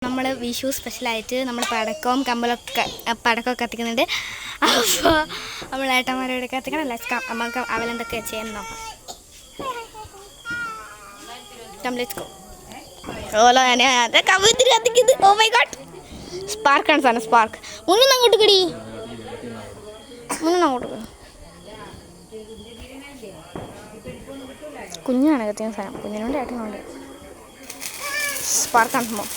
നമ്മൾ വിഷു സ്പെഷ്യലായിട്ട് നമ്മൾ പടക്കവും പടക്കമൊക്കെ കത്തിക്കുന്നുണ്ട്. അപ്പോൾ നമ്മൾ ഏട്ടന്മാരോട് കത്തിക്കണം. നമുക്ക് അവലെന്തൊക്കെ ചെയ്യുന്ന നോക്കാം. ഓ മൈ ഗോഡ്, സ്പാർക്കാണ് സാധനം, സ്പാർക്ക്. മുന്നൊന്നും അങ്ങോട്ട് കിടി, കുഞ്ഞാണ് കത്തിക്കുന്ന സാധനം. കുഞ്ഞിനോണ്ട് ഏട്ടനുണ്ട്. സ്പാർക്കാണ് സംഭവം.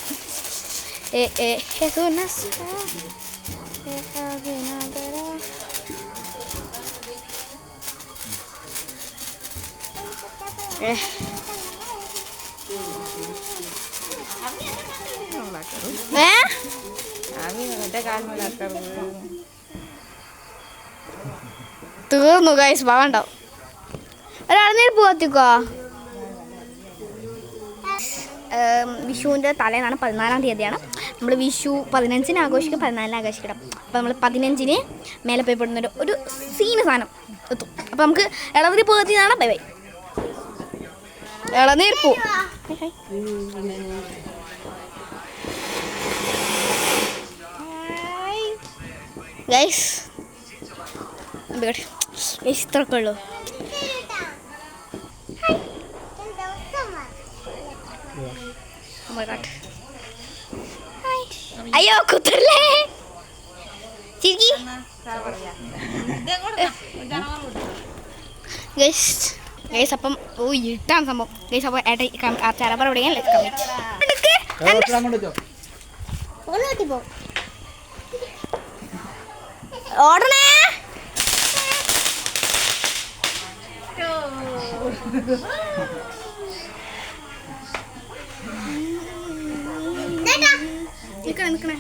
തീർന്നു ഗൈസ്, ഭാഗണ്ടാവും. ഒരാളെന്നേരം പോകത്തിക്കോ. വിഷുവിൻ്റെ തലേന്നാണ്, 14-ാം തീയതിയാണ്. നമ്മൾ വിഷു 15-ന് ആഘോഷിക്കും, 14-ന് ആഘോഷിക്കണം. അപ്പോൾ നമ്മൾ 15-ന് മേലെ പോയി പെടുന്നൊരു ഒരു സീന് സാധനം എത്തും. അപ്പോൾ നമുക്ക് ഇളവരി പോകത്തിനാണ്. Bye bye. ഇളനീർ പൂ ഗൈസ്, ഇത്രയൊക്കെ ഉള്ളൂ. അയ്യോ കുത്തല്ലേ ചിരിക്കി ഗൈസ്. അപ്പം ഓ ഇട്ടാണ് സംഭവം ഗൈസ്. അപ്പോൾ ചരപ്പറ എവിടെയെങ്കിലും ഓടണേ. നിക്കണേ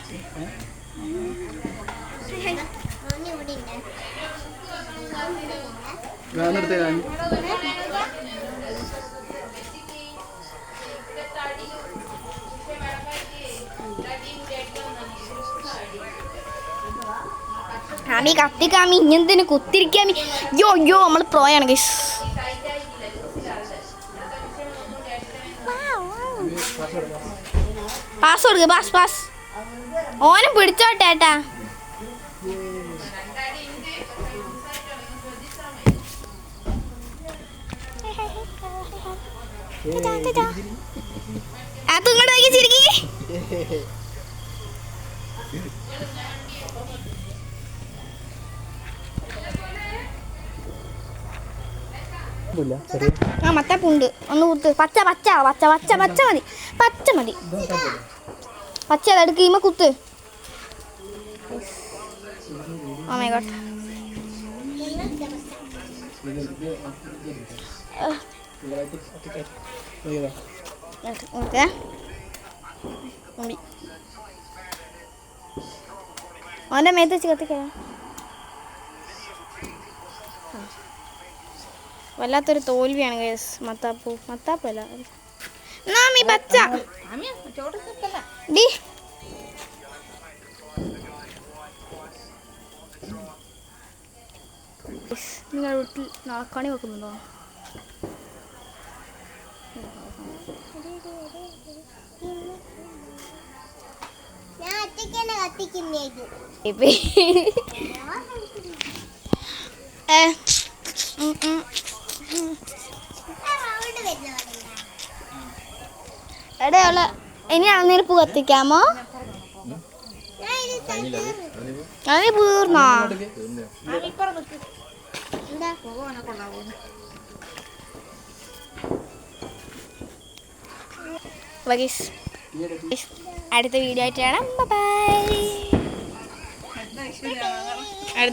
കാമി കത്തിക്കാമി ഇങ്ങനത്തെ കുത്തിരിക്കാമി. യോ നമ്മൾ പ്രോയാണ് ഗൈസ്. പാസ് കൊടുക്കുക, പാസ്. ഓനെ പിടിച്ചോട്ടെ ഏട്ടാ. അത് ഇങ്ങോട്ട് നോക്കി ചിരിക്കി. ആ മത്തപ്പുണ്ട്, ഒന്ന് കുത്ത്. പച്ച മതി. പച്ച എടുക്കുമ്പോ കുത്ത്. Oh my God. ഓൻ്റെ മേത്ത് വെച്ച് കത്തിക്ക. വല്ലാത്തൊരു തോൽവിയാണ് ഗൈസ്. മത്താപ്പല്ല നാമി പച്ച ഡി. നിങ്ങൾ വീട്ടിൽ നാളക്കണി വെക്കുന്നുണ്ടോ? എടയുള്ള ഇനി അന്നേരപ്പൂ കത്തിക്കാമോ? അത് തീർന്നോ? അടുത്ത വീഡിയോ ആയിട്ട് കാണാം. ബൈ.